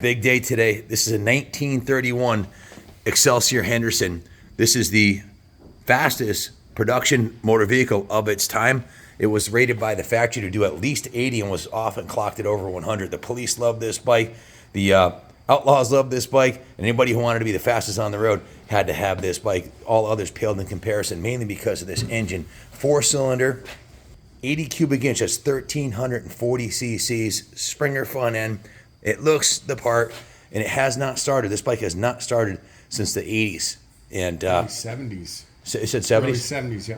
Big day today. This is a 1931 Excelsior Henderson. This is the fastest production motor vehicle of its time. It was rated by the factory to do at least 80 and was often clocked at over 100. The police loved this bike. The outlaws loved this bike. And anybody who wanted to be the fastest on the road had to have this bike. All others paled in comparison, mainly because of this engine. 4-cylinder, 80 cubic inch, that's 1,340 cc's, Springer front end. It looks the part, and it has not started. This bike has not started since the 80s. And 70s. It said 70s? Early 70s, yeah.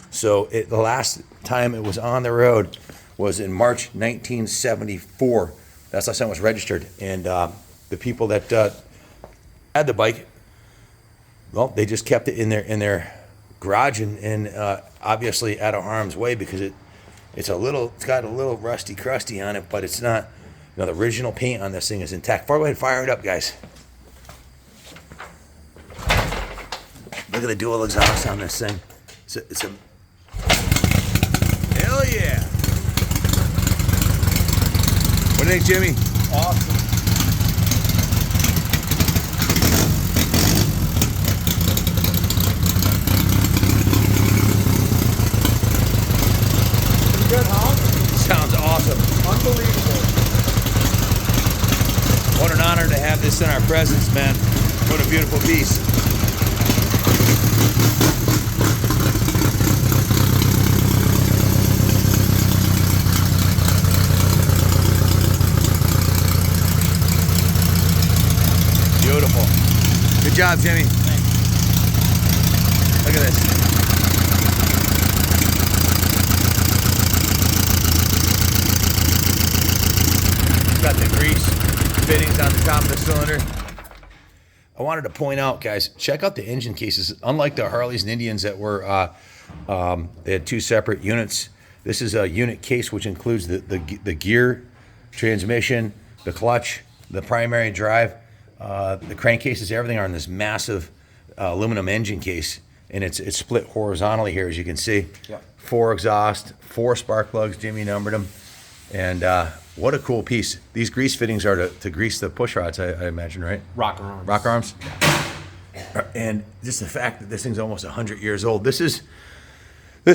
So the last time it was on the road was in March 1974. That's the last time it was registered. And the people that had the bike, well, they just kept it in their garage and obviously out of harm's way because it's got a little rusty crusty on it, but it's not. You know, the original paint on this thing is intact. Go ahead, fire it up, guys. Look at the dual exhaust on this thing. It's a hell yeah! What do you think, Jimmy? Awesome. Pretty good, huh? Sounds awesome. Unbelievable. What an honor to have this in our presence, man. What a beautiful piece. Beautiful. Good job, Jimmy. Thanks. Look at this. Got the grease fittings on the top of the cylinder. I wanted to point out, guys, check out the engine cases. Unlike the Harleys and Indians that were, they had two separate units. This is a unit case which includes the gear, transmission, the clutch, the primary drive, the crankcases, everything are in this massive aluminum engine case, and it's split horizontally here, as you can see. Yep. 4 exhaust, 4 spark plugs. Jimmy numbered them, and what a cool piece. These grease fittings are to grease the push rods, I imagine, right? Rocker arms. Rocker arms. And just the fact that this thing's almost 100 years old. This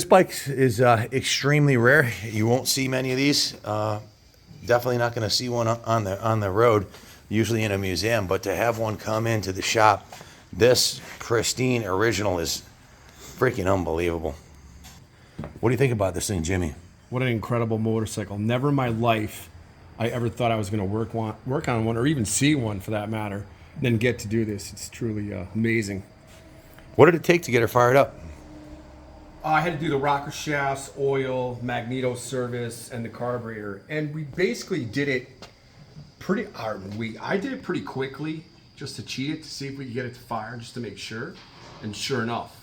bike is extremely rare. You won't see many of these. Definitely not going to see one on the road, usually in a museum. But to have one come into the shop, this pristine original is freaking unbelievable. What do you think about this thing, Jimmy? What an incredible motorcycle. Never in my life I ever thought I was going to work on one or even see one for that matter, and then get to do this. It's truly amazing. What did it take to get her fired up? I had to do the rocker shafts, oil, magneto service, and the carburetor. And we basically did it I did it pretty quickly just to cheat it, to see if we could get it to fire, just to make sure. And sure enough,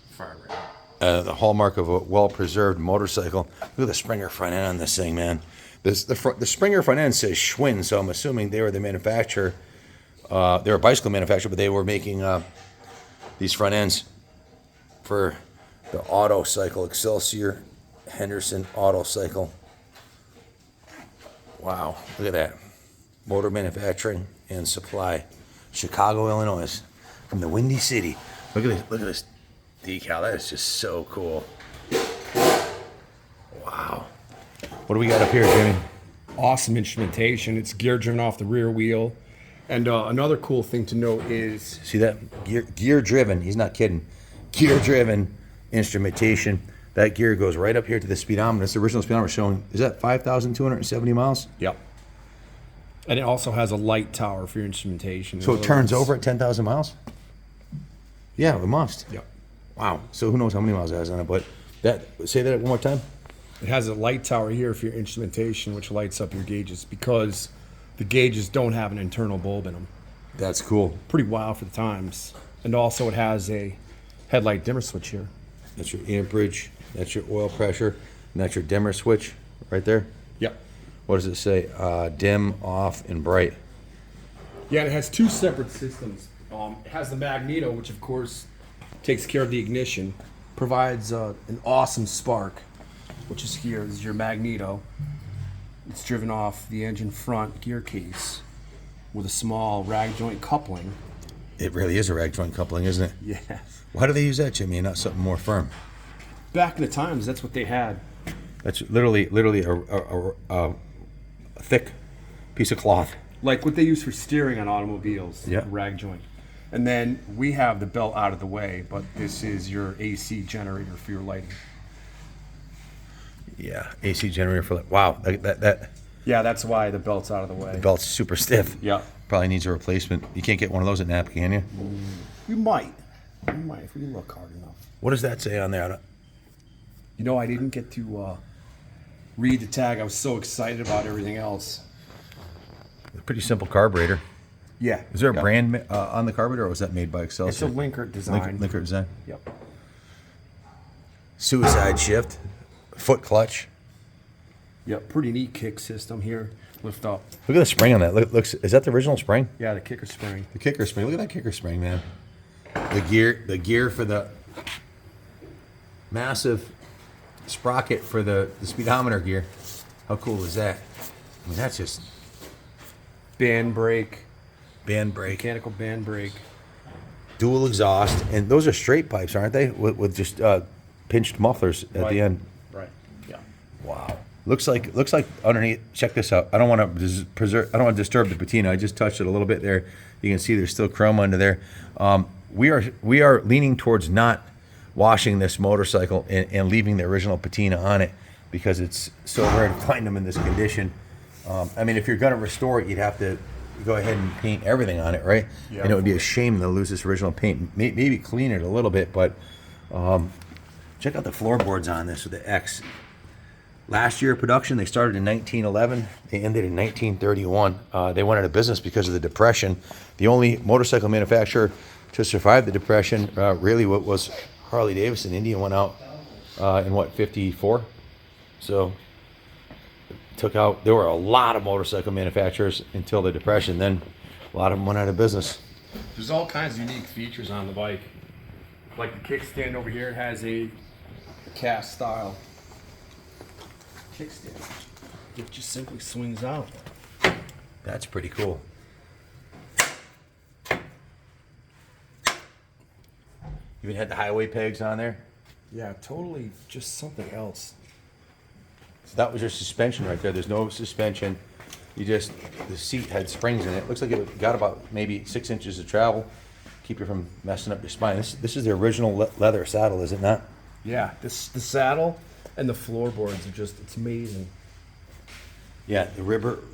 fired right up. The hallmark of a well-preserved motorcycle. Look at the Springer front end on this thing, man. The Springer front end says Schwinn, so I'm assuming they were the manufacturer. They were a bicycle manufacturer, but they were making these front ends for the auto cycle, Excelsior Henderson auto cycle. Wow, look at that. Motor manufacturing and supply. Chicago, Illinois, from the Windy City. Look at this decal. That is just so cool. Wow. What do we got up here, Jimmy? Awesome instrumentation. It's gear driven off the rear wheel. And another cool thing to note is... See that? Gear driven. He's not kidding. Gear driven instrumentation. That gear goes right up here to the speedometer. That's the original speedometer showing, is that 5,270 miles? Yep. And it also has a light tower for your instrumentation. So it turns over at 10,000 miles? Yeah, it must. Yep. Wow. So who knows how many miles it has on it, but say that one more time. It has a light tower here for your instrumentation, which lights up your gauges because the gauges don't have an internal bulb in them. That's cool. Pretty wild for the times. And also it has a headlight dimmer switch here. That's your amperage, that's your oil pressure, and that's your dimmer switch right there. Yep. What does it say? Dim, off, and bright. Yeah, and it has 2 separate systems. It has the magneto, which of course takes care of the ignition, provides an awesome spark, which is here. This is your magneto. It's driven off the engine front gear case. with a small rag joint coupling. It really is a rag joint coupling, isn't it? Yeah. Why do they use that, Jimmy, and not something more firm? Back in the times, that's what they had. That's literally a thick piece of cloth. Like what they use for steering on automobiles. Yeah. Rag joint. And then we have the belt out of the way, but this is your AC generator for your lighting. Yeah, AC generator for that. Wow, that Yeah, that's why the belt's out of the way. belt's super stiff. Yeah. Probably needs a replacement. You can't get one of those at Napa, can you? You might. You might if we look hard enough. What does that say on there? You know, I didn't get to read the tag. I was so excited about everything else. A pretty simple carburetor. Yeah. Is there a brand on the carburetor, or was that made by Excelsior? It's a Linkert design. Linkert design. Yep. Suicide shift, foot clutch. Yep. Pretty neat kick system here. Lift up. Look at the spring on that. Is that the original spring? Yeah, the kicker spring. The kicker spring. Look at that kicker spring, man. The gear for the massive sprocket for the speedometer gear. How cool is that? I mean, that's just Band brake. band brake, Mechanical band brake. dual exhaust, and those are straight pipes, aren't they? With just pinched mufflers at the end. Right. Yeah. Wow. Looks like underneath. Check this out. I don't want to disturb the patina. I just touched it a little bit there. You can see there's still chrome under there. We are leaning towards not washing this motorcycle and leaving the original patina on it because it's so rare to find them in this condition. I mean, if you're going to restore it, you'd have to go ahead and paint everything on it, right? Yeah. And it would be a shame to lose this original paint. Maybe clean it a little bit, but check out the floorboards on this with the X. Last year of production, they started in 1911. They ended in 1931. They went out of business because of the Depression. The only motorcycle manufacturer to survive the Depression really was Harley Davidson. India went out in 54? So there were a lot of motorcycle manufacturers until the Depression. Then a lot of them went out of business. There's all kinds of unique features on the bike. Like the kickstand over here has a cast style kickstand. It just simply swings out. That's pretty cool. Even had the highway pegs on there. Yeah, totally just something else. So that was your suspension right there. There's no suspension. The seat had springs in it. Looks like it got about maybe 6 inches of travel. Keep you from messing up your spine. This is the original leather saddle, is it not? Yeah, the saddle and the floorboards are just, it's amazing. Yeah, the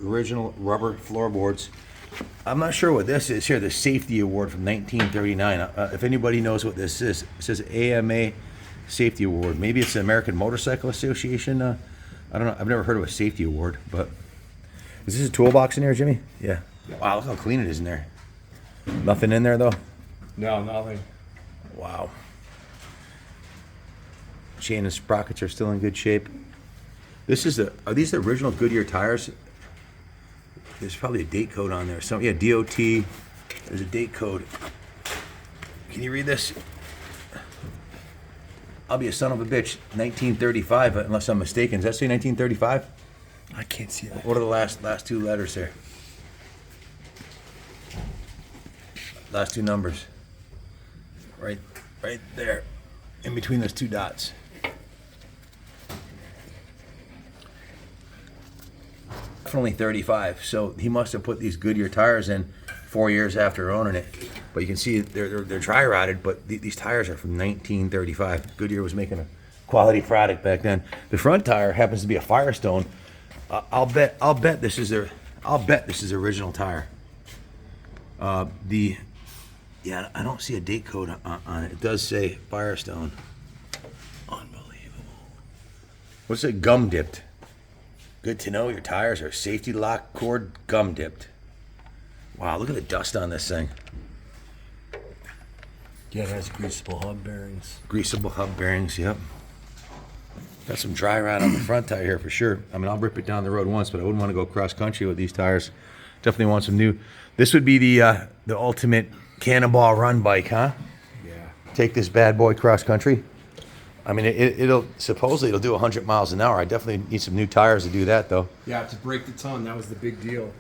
original rubber floorboards. I'm not sure what this is here, the safety award from 1939. If anybody knows what this is, it says AMA Safety Award. Maybe it's the American Motorcycle Association. I don't know. I've never heard of a safety award, but is this a toolbox in there, Jimmy? Yeah. Wow, look how clean it is in there. Nothing in there, though? No, nothing. Wow. Chain and sprockets are still in good shape. Are these the original Goodyear tires? There's probably a date code on there. Yeah, DOT. There's a date code. Can you read this? I'll be a son of a bitch. 1935, unless I'm mistaken. Does that say 1935? I can't see that. What are the last two letters there? Last two numbers. Right there. In between those two dots. Definitely 35. So he must have put these Goodyear tires in 4 years after owning it. But you can see they're dry rotted, but these tires are from 1935. Goodyear was making a quality product back then. The front tire happens to be a Firestone. I'll bet this is the original tire. I don't see a date code on it. It does say Firestone. Unbelievable. What's it? Gum dipped. Good to know your tires are safety lock cord gum dipped. Wow, look at the dust on this thing. Yeah, it has greasable hub bearings. Greasable hub bearings, yep. Got some dry rot on the front tire here for sure. I mean, I'll rip it down the road once, but I wouldn't want to go cross country with these tires. Definitely want some new. This would be the ultimate cannonball run bike, huh? Yeah. Take this bad boy cross country. I mean, it'll do 100 miles an hour. I definitely need some new tires to do that, though. Yeah, to break the ton, that was the big deal.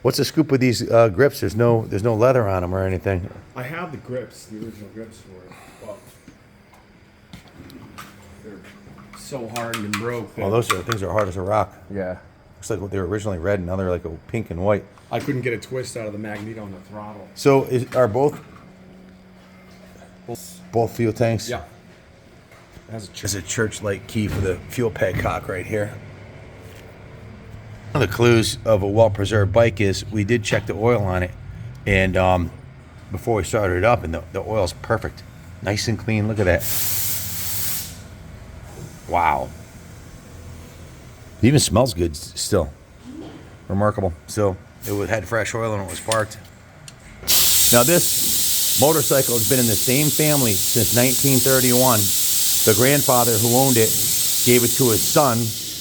What's the scoop with these grips? There's no leather on them or anything. I have the grips, the original grips for it, but they're so hardened and broke. Oh, those things are hard as a rock. Yeah. Looks like they were originally red, and now they're like a pink and white. I couldn't get a twist out of the magneto on the throttle. So are both fuel tanks? Yeah. There's a church-like key for the fuel padcock right here. One of the clues of a well-preserved bike is we did check the oil on it, and before we started it up, and the oil's perfect, nice and clean. Look at that. Wow. It even smells good still. Remarkable. So it had fresh oil when it was parked. Now this motorcycle has been in the same family since 1931. The grandfather who owned it gave it to his son,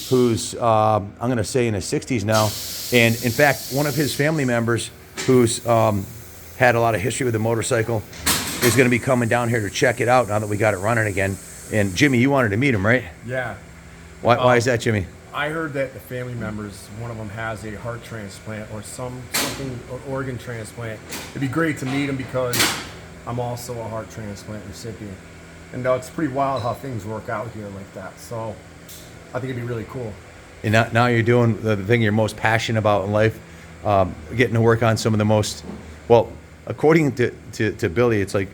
who's I'm going to say in his 60s now. And in fact, one of his family members who's had a lot of history with the motorcycle is going to be coming down here to check it out now that we got it running again. And Jimmy, you wanted to meet him, right? Yeah. Why is that, Jimmy? I heard that the family members, one of them has a heart transplant or something, or organ transplant. It'd be great to meet him because I'm also a heart transplant recipient. And it's pretty wild how things work out here like that. So I think it'd be really cool. And now you're doing the thing you're most passionate about in life, getting to work on some of the most, well, according to Billy, it's like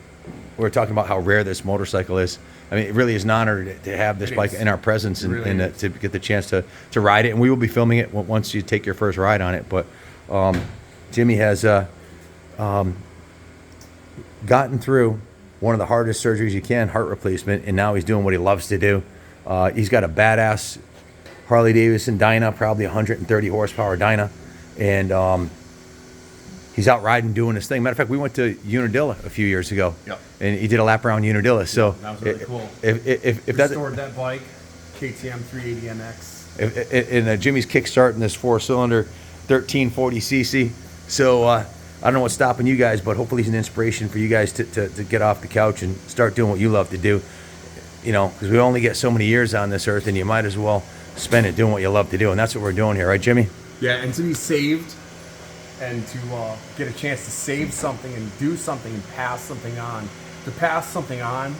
we're talking about how rare this motorcycle is. I mean, it really is an honor to have this bike in our presence and to get the chance to ride it. And we will be filming it once you take your first ride on it. But Jimmy has gotten through one of the hardest surgeries you can, heart replacement, and now he's doing what he loves to do. He's got a badass Harley Davidson Dyna, probably 130 horsepower Dyna, and he's out riding, doing his thing. Matter of fact, we went to Unadilla a few years ago, and he did a lap around Unadilla. So that was really cool. If restored that bike, KTM 380MX. And Jimmy's kickstarting this 4-cylinder 1340cc. So I don't know what's stopping you guys, but hopefully he's an inspiration for you guys to get off the couch and start doing what you love to do. You know, because we only get so many years on this earth, and you might as well spend it doing what you love to do. And that's what we're doing here, right, Jimmy? Yeah, and to be saved and to get a chance to save something and do something and pass something on. To pass something on,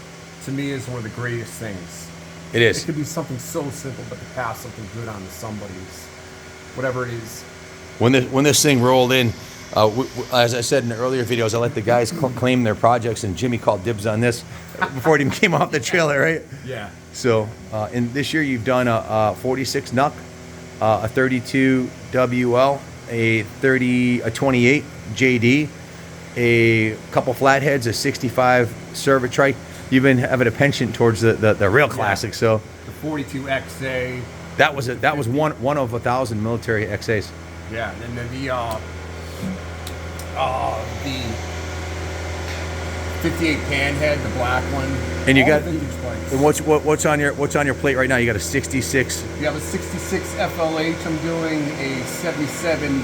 to me, is one of the greatest things. It is. It could be something so simple, but to pass something good on to somebody, whatever it is. When this thing rolled in, as I said in the earlier videos, I let the guys claim their projects, and Jimmy called dibs on this before it even came off the trailer, right? Yeah. So, and this year you've done a 46 NUC, a 32 WL, a 28 JD, a couple flatheads, a 65 Servitrike. You've been having a penchant towards the real classics. So the 42 XA. That was one of 1,000 military XAs. Yeah, and then the 58 Panhead, the black one. And you got. And what's on your plate right now? You got a 66. You have a 66 FLH. I'm doing a 77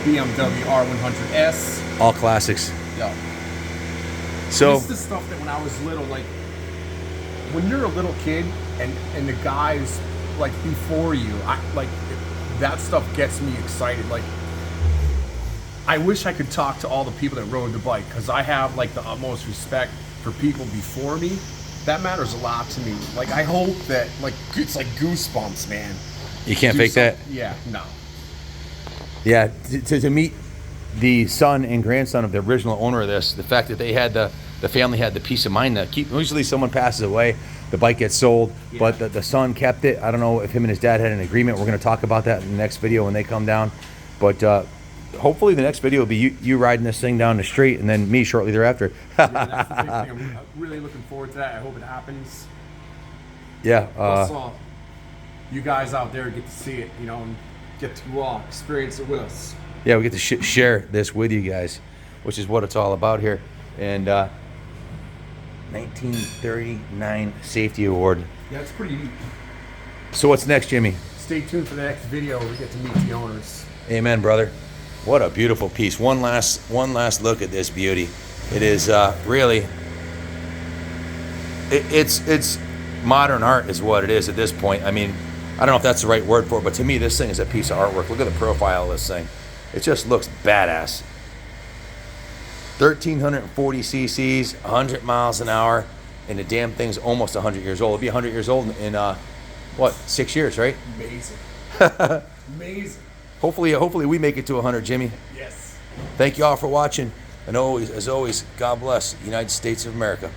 BMW R100S. All classics. Yeah. So this is the stuff that when I was little, like when you're a little kid and the guys like before you, that stuff gets me excited. Like I wish I could talk to all the people that rode the bike, because I have like the utmost respect for people before me. That matters a lot to me. Like I hope that it's like goosebumps, man. You can't fake that. Yeah, no. Yeah, to meet the son and grandson of the original owner of this, the fact that they had the family had the peace of mind that usually someone passes away, the bike gets sold, but the son kept it. I don't know if him and his dad had an agreement. We're going to talk about that in the next video when they come down. But hopefully the next video will be you riding this thing down the street, and then me shortly thereafter. Yeah, that's the big thing. I'm really looking forward to that. I hope it happens. Yeah. Also, you guys out there get to see it, and get to experience it with us. Yeah, we get to share this with you guys, which is what it's all about here. And 1939 Safety Award. Yeah, it's pretty neat. So what's next, Jimmy? Stay tuned for the next video where we get to meet the owners. Amen, brother. What a beautiful piece. One last look at this beauty. It is really, it's modern art is what it is at this point. I mean, I don't know if that's the right word for it, but to me, this thing is a piece of artwork. Look at the profile of this thing. It just looks badass. 1,340 cc's, 100 miles an hour, and the damn thing's almost 100 years old. It'll be 100 years old in what, 6 years, right? Amazing. Amazing. Hopefully we make it to 100, Jimmy. Yes. Thank you all for watching, and always, as always, God bless the United States of America.